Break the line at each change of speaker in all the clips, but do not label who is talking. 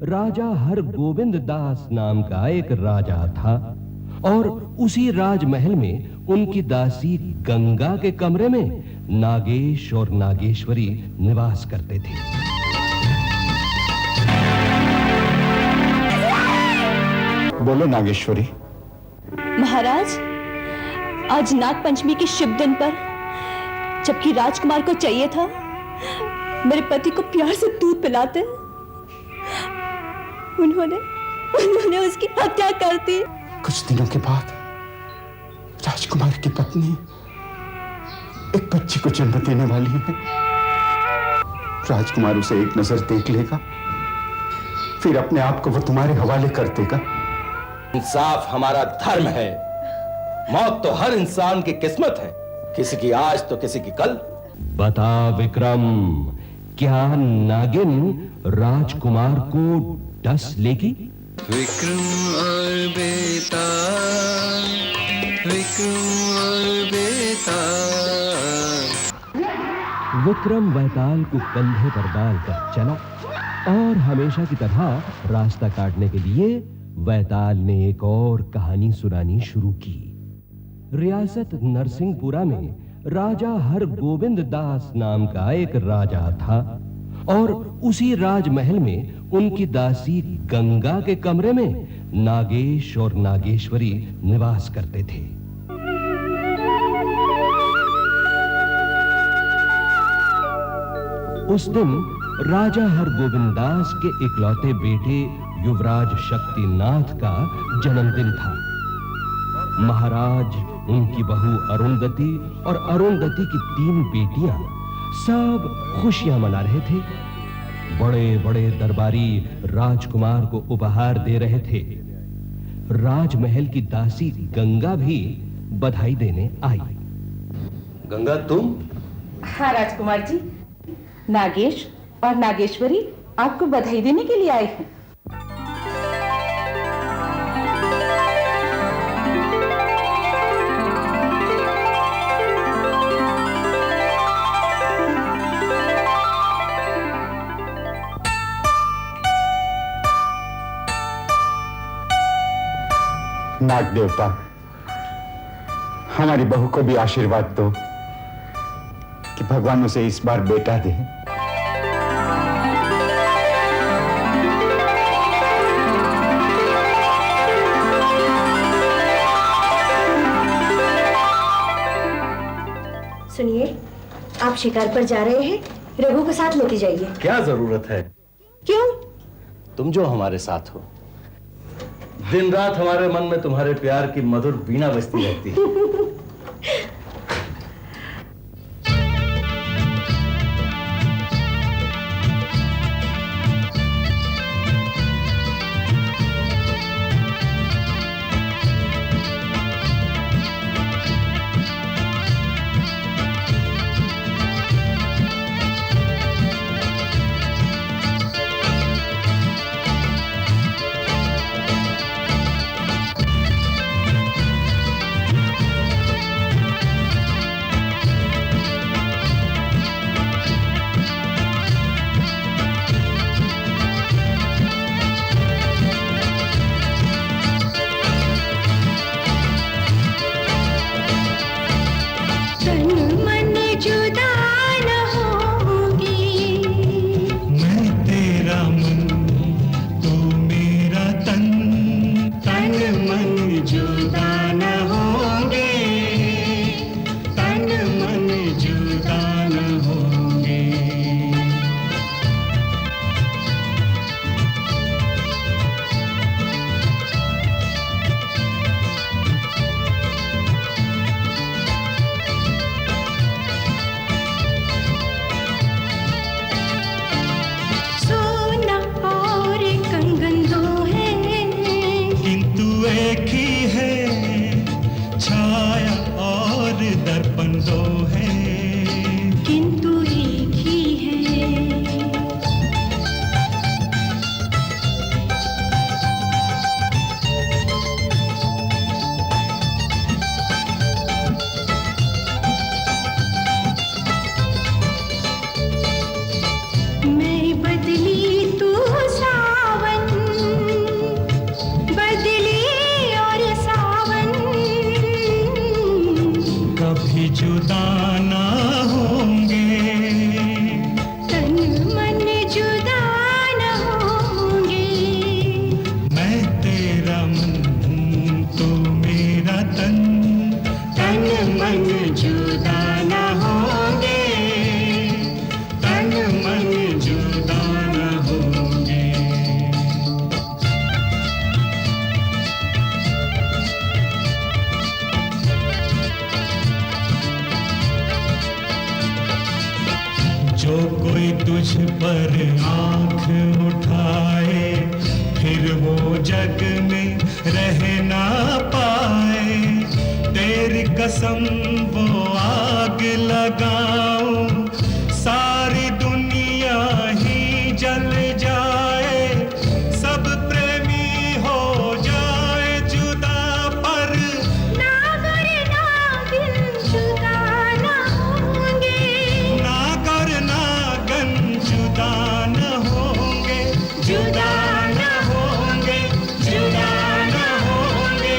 राजा हरगोविंद दास नाम का एक राजा था और उसी राजमहल में उनकी दासी गंगा के कमरे में नागेश और नागेश्वरी निवास करते थे।
बोलो नागेश्वरी।
महाराज, आज नाग पंचमी के शुभ दिन पर जबकि राजकुमार को चाहिए था मेरे पति को प्यार से दूध पिलाते, उन्होंने उसकी हत्या कर दी।
कुछ दिनों के बाद राजकुमार की पत्नी एक बच्चे को जन्म देने वाली है। राजकुमार उसे एक नजर देख लेगा, फिर अपने आप को वो तुम्हारे हवाले कर देगा।
इंसाफ हमारा धर्म है। मौत तो हर इंसान की किस्मत है, किसी की आज तो किसी की कल।
बता विक्रम, क्या नागिन राजकुमार को डस लेगी?
विक्रम और बेताल, विक्रम और बेताल।
विक्रम वैताल को कंधे पर डालकर चला और हमेशा की तरह रास्ता काटने के लिए वैताल ने एक और कहानी सुनानी शुरू की। रियासत नरसिंहपुरा में राजा हरगोविंद दास नाम का एक राजा था और उसी राजमहल में उनकी दासी गंगा के कमरे में नागेश और नागेश्वरी निवास करते थे। उस दिन राजा हरगोविंद दास के इकलौते बेटे युवराज शक्तिनाथ का जन्मदिन था। महाराज, उनकी बहू अरुंधति और अरुंधति की 3 बेटियां सब खुशियां मना रहे थे। बड़े-बड़े दरबारी राजकुमार को उपहार दे रहे थे। राजमहल की दासी गंगा भी बधाई देने आई।
गंगा, तुम?
हाँ राजकुमार जी, नागेश और नागेश्वरी आपको बधाई देने के लिए आए हैं।
नाग देवता, हमारी बहू को भी आशीर्वाद दो कि भगवान उसे इस बार बेटा दे।
सुनिए, आप शिकार पर जा रहे हैं, रघु को साथ लेके जाइए।
क्या जरूरत है?
क्यों?
तुम जो हमारे साथ हो, दिन रात हमारे मन में तुम्हारे प्यार की मधुर वीणा बजती रहती है।
पर आंख उठाए, फिर वो जग में रह ना पाए। तेरी कसम वो आग लगाऊं, सारी दुनिया ही जल जाए, सब प्रेमी हो जाए जुदा, पर
नागर नागिन जुदा न होंगे,
नागर नागन जुदा न होंगे, जुदा न होंगे, जुदा न होंगे।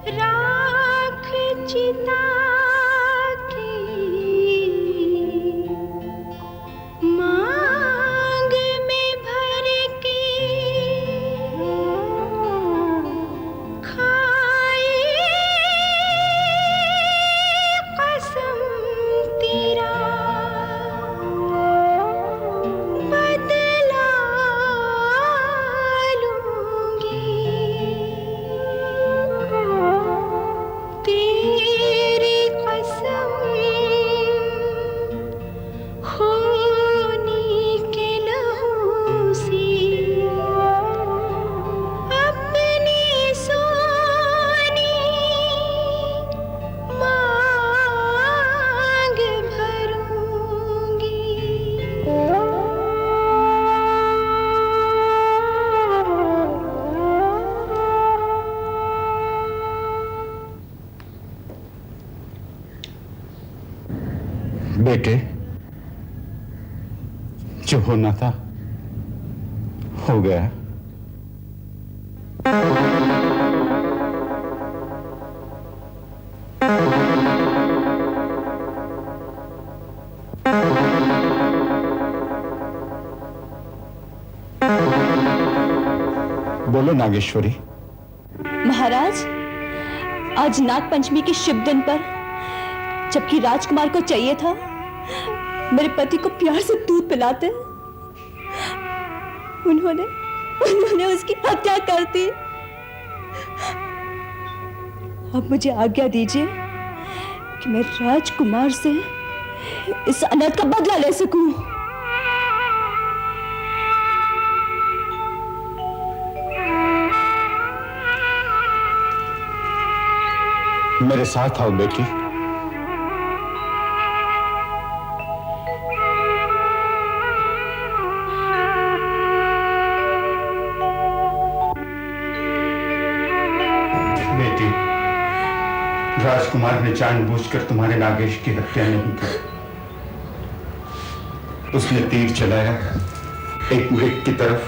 राख चिता की मांग में भर के, खाए कसम तेरा बदला लूंगी। तेरी कसम खूनी के लहू से अपनी सोनी मांग भरूंगी।
बेटे, जो होना था हो गया। बोलो नागेश्वरी।
महाराज, आज नाग पंचमी के शुभ दिन पर जबकि राजकुमार को चाहिए था मेरे पति को प्यार से दूध पिलाते, उन्होंने उसकी हत्या कर दी। अब मुझे आज्ञा दीजिए कि मैं राजकुमार से इस अनर्थ का बदला ले सकूं।
मेरे साथ आओ बेटी। बेटी, राजकुमार ने जानबूझकर तुम्हारे नागेश की हत्या नहीं की। उसने तीर चलाया एक मृग की तरफ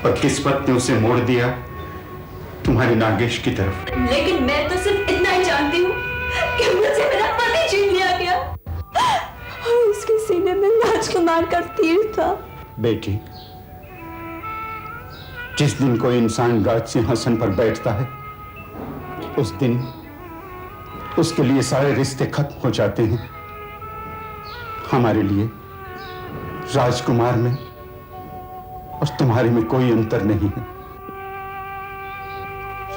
और किस्मत ने उसे मोड़ दिया तुम्हारे नागेश की तरफ।
लेकिन मैं तो सिर्फ इतना ही जानती हूँ कि मुझसे मेरा पति छीन लिया गया और उसके सीने में राजकुमार का तीर था।
बेटी, जिस दिन कोई इंसान राज सिंहासन पर बैठता है उस दिन उसके लिए सारे रिश्ते खत्म हो जाते हैं। हमारे लिए राजकुमार में और तुम्हारे में कोई अंतर नहीं है।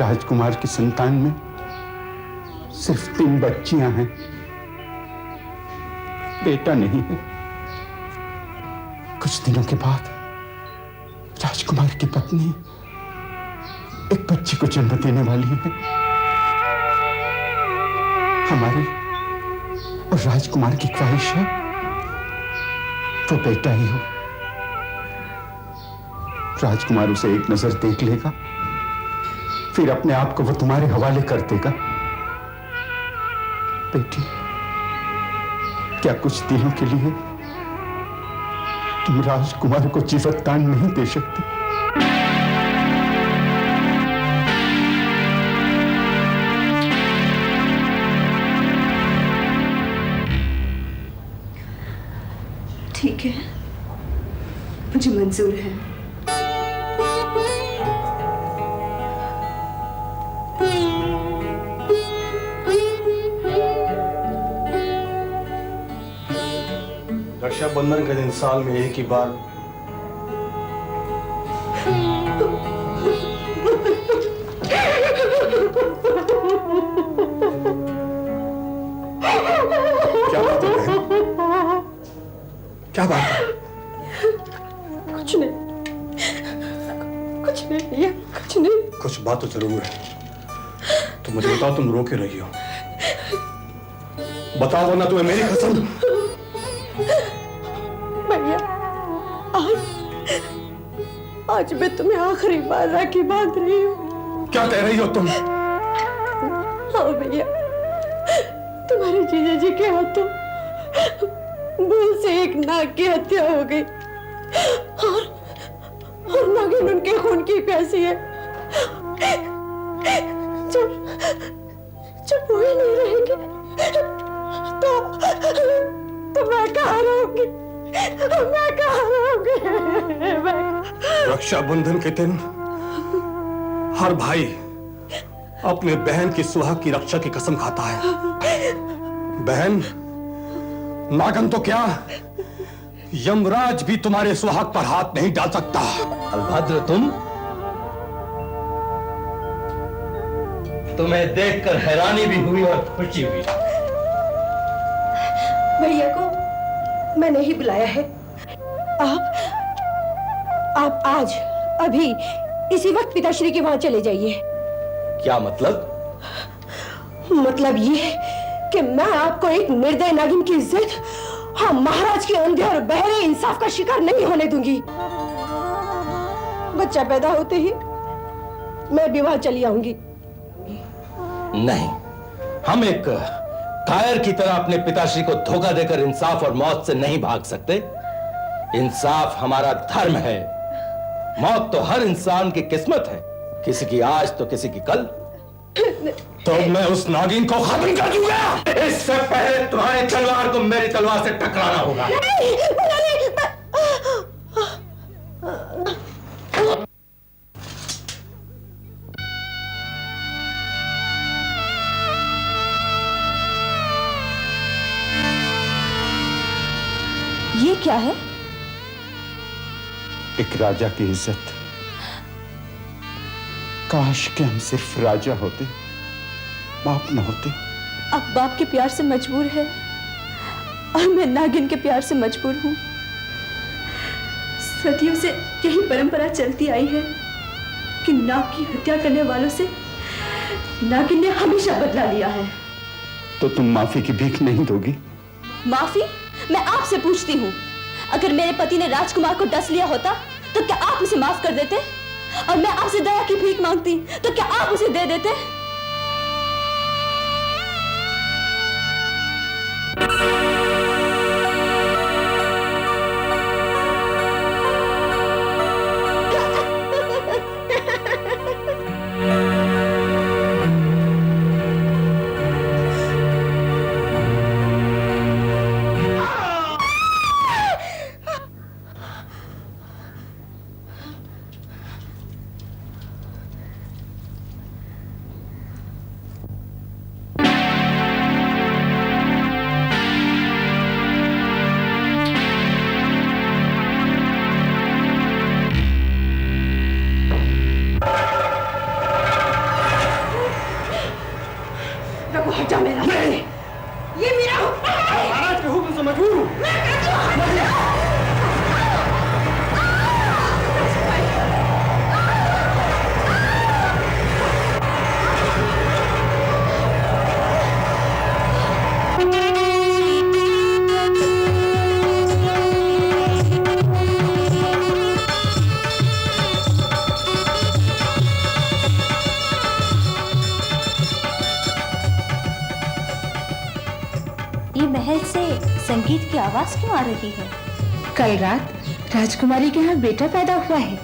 राजकुमार की संतान में सिर्फ 3 बच्चियां हैं, बेटा नहीं है। कुछ दिनों के बाद राजकुमार की पत्नी एक बच्चे को जन्म देने वाली है। हमारी और राजकुमार की ख्वाहिश है तो बेटा ही हो। राजकुमार उसे एक नजर देख लेगा, फिर अपने आप को वो तुम्हारे हवाले कर देगा। बेटी, क्या कुछ दिनों के लिए तुम राजकुमार को जीवत दान नहीं दे सकती?
ठीक है, मुझे मंजूर है।
रक्षाबंधन के दिन साल में एक ही बार
क्या बात है? क्या बात है?
कुछ नहीं, कुछ नहीं भैया, कुछ नहीं।
कुछ बात तो जरूर है। तो मुझे बताओ, तुम रो के रही हो? बताओ वरना तुम्हें मेरी कसम।
भैया, आज मैं तुम्हें आखिरी बार राखी बांध रही हूँ।
क्या कह रही हो तुम?
हाँ भैया, तुम्हारे जीजा जी के हाथों भूल से एक नाग की हत्या हो गई और नागिन उनके खून की प्यासी है। जब वो ही नहीं रहेंगे तो मैं कहाँ रहूंगी? मैं कहाँ रहूंगी?
रक्षाबंधन के दिन हर भाई अपने बहन की सुहाग की रक्षा की कसम खाता है। बहन, नागन तो क्या, यमराज भी तुम्हारे सुहाग पर हाथ नहीं डाल सकता।
बलभद्र, तुम्हें देखकर हैरानी भी हुई और खुशी हुई।
भैया को मैंने ही बुलाया है। आप आज अभी इसी वक्त पिताश्री के वहां चले जाइए।
क्या मतलब?
मतलब ये कि मैं आपको एक निर्दय नागिन की इज्जत, हाँ, महाराज के अंधे और बहरे इंसाफ का शिकार नहीं होने दूंगी। बच्चा पैदा होते ही मैं भी वहां चली आऊंगी।
नहीं, हम एक कायर की तरह अपने पिताश्री को धोखा देकर इंसाफ और मौत से नहीं भाग सकते। इंसाफ हमारा धर्म है। मौत तो हर इंसान की किस्मत है, किसी की आज तो किसी की कल।
तो मैं उस नागिन को खत्म कर दूंगा।
इससे पहले तुम्हारी तलवार को मेरी तलवार से टकराना होगा।
ये क्या है?
एक राजा की इज्जत। काश के हम सिर्फ राजा होते, बाप न होते।
अब बाप के प्यार से मजबूर है और मैं नागिन के प्यार से मजबूर हूं। सदियों से यही परंपरा चलती आई है कि नाग की हत्या करने वालों से नागिन ने हमेशा बदला लिया है।
तो तुम माफी की भीख नहीं दोगी?
माफी? मैं आपसे पूछती हूँ, अगर मेरे पति ने राजकुमार को डस लिया होता तो क्या आप उसे माफ कर देते? और मैं आपसे दया की भीख मांगती तो क्या आप उसे दे देते? संगीत की आवाज क्यों आ रही है?
कल रात राजकुमारी के यहाँ बेटा पैदा हुआ है।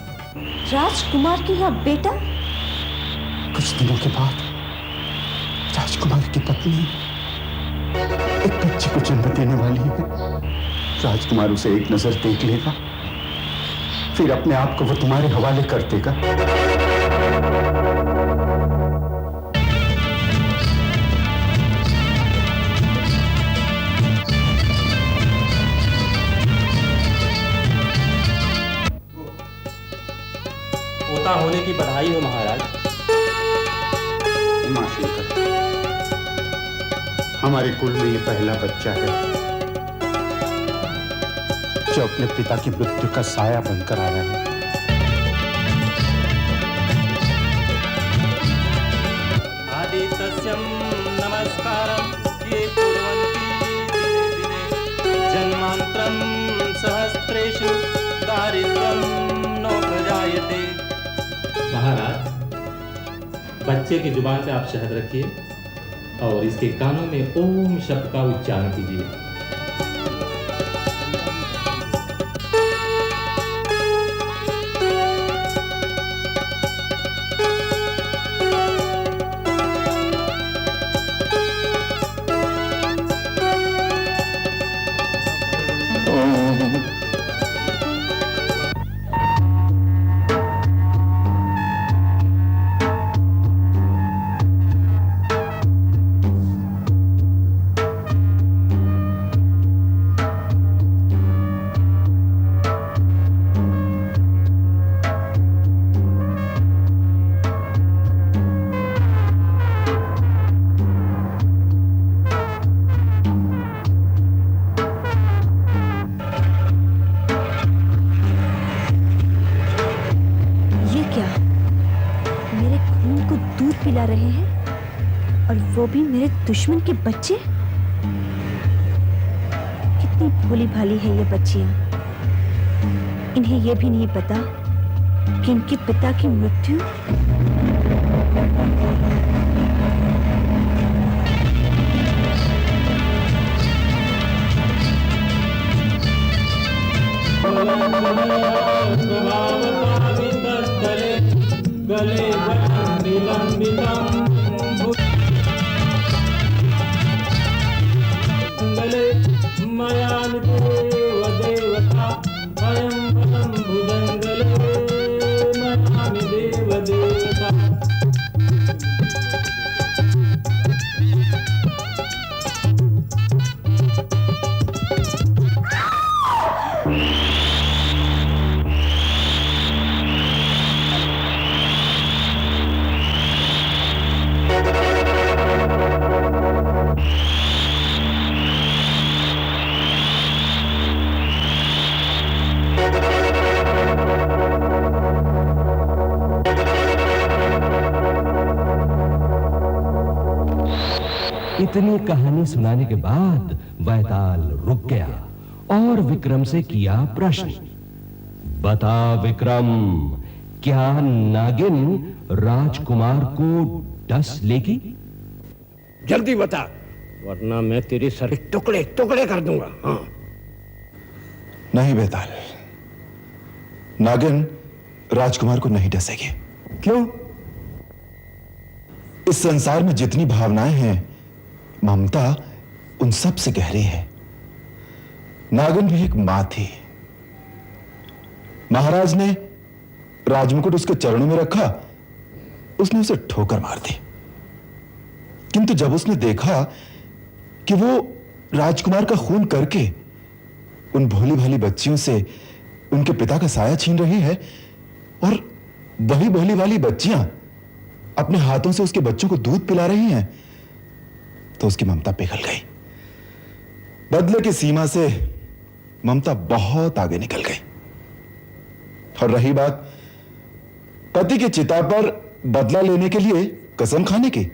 राजकुमार के यहाँ बेटा?
कुछ दिनों के बाद राजकुमार की पत्नी एक बच्चे को जन्म देने वाली है। राजकुमार उसे एक नजर देख लेगा, फिर अपने आप को वो तुम्हारे हवाले कर देगा।
पोता होने की बधाई हो महाराज।
उमाशंकर, हमारे कुल में ये पहला बच्चा है जो अपने पिता की मृत्यु का साया बनकर आया है।
आदितस्यं नमस्कारं ये कुर्वन्ति दिने दिने जन्मान्तरं सहस्रेषु दारिद्र्यं न प्रजायते। महाराज, बच्चे की जुबान पे आप शहद रखिए और इसके कानों में ओम शब्द का उच्चारण कीजिए।
पिला रहे हैं और वो भी मेरे दुश्मन के बच्चे। कितनी भोली भाली है ये बच्चियां। इन्हें ये भी नहीं पता कि इनके पिता की मृत्यु
गले गले मयान देव देवता अयं पदं भुजंगले मयान देव देवता।
इतनी कहानी सुनाने के बाद वैताल रुक गया और विक्रम से किया प्रश्न। बता विक्रम, क्या नागिन राजकुमार को डस लेगी?
जल्दी बता, वरना मैं तेरे सर टुकड़े टुकड़े कर दूंगा। हाँ।
नहीं बेताल, नागिन राजकुमार को नहीं डसेगी। क्यों? इस संसार में जितनी भावनाएं हैं, ममता उन सब से गहरी है। नागिन भी एक मां थी। महाराज ने राजमुकुट उसके चरणों में रखा, उसने उसे ठोकर मार दी। किंतु जब उसने देखा कि वो राजकुमार का खून करके उन भोली भाली बच्चियों से उनके पिता का साया छीन रही है और वही भोली भाली बच्चियां अपने हाथों से उसके बच्चों को दूध पिला रही हैं, तो उसकी ममता पिघल गई। बदले की सीमा से ममता बहुत आगे निकल गई। और रही बात पति की चिता पर बदला लेने के लिए कसम खाने की,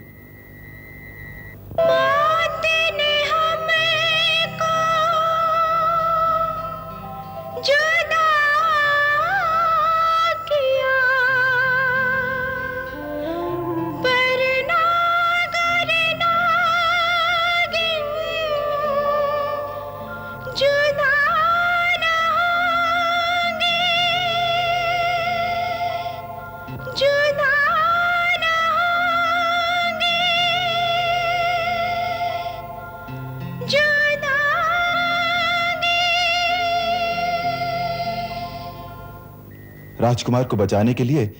राजकुमार को बचाने के लिए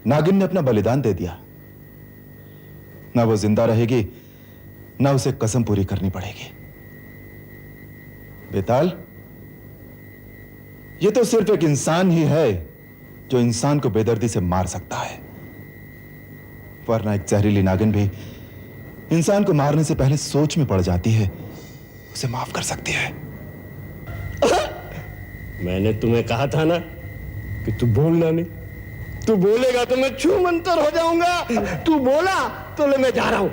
नागिन ने अपना बलिदान दे दिया। ना वो जिंदा रहेगी, ना उसे कसम पूरी करनी पड़ेगी। बेताल, ये तो सिर्फ एक इंसान ही है जो इंसान को बेदर्दी से मार सकता है, वरना एक जहरीली नागिन भी इंसान को मारने से पहले सोच में पड़ जाती है, उसे माफ कर सकती है।
मैंने तुम्हें कहा था ना कि तू बोलना नहीं, तू बोलेगा तो मैं छू मंतर हो जाऊंगा। तू बोला तो ले मैं जा रहा हूं।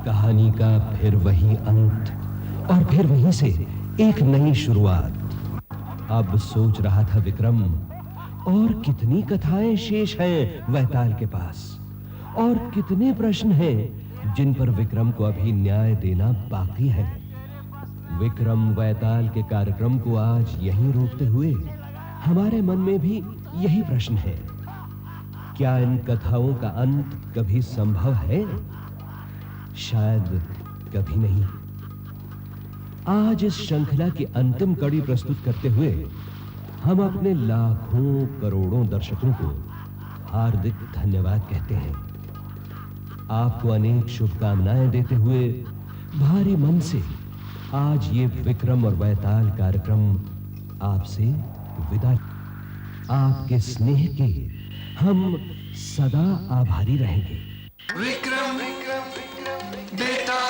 कहानी का फिर वही अंत और फिर वहीं से एक नई शुरुआत। अब सोच रहा था विक्रम, और कितनी कथाएं शेष हैं वैताल के पास, और कितने प्रश्न हैं जिन पर विक्रम को अभी न्याय देना बाकी है। विक्रम वैताल के कार्यक्रम को आज यहीं रोकते हुए हमारे मन में भी यही प्रश्न है, क्या इन कथाओं का अंत कभी संभव है? शायद कभी नहीं। आज इस श्रृंखला की अंतिम कड़ी प्रस्तुत करते हुए हम अपने लाखों करोड़ों दर्शकों को हार्दिक धन्यवाद कहते हैं। आपको अनेक शुभकामनाएं देते हुए भारी मन से आज ये विक्रम और वैताल कार्यक्रम आपसे विदा। आपके स्नेह के हम सदा आभारी रहेंगे।
विक्रम बेटा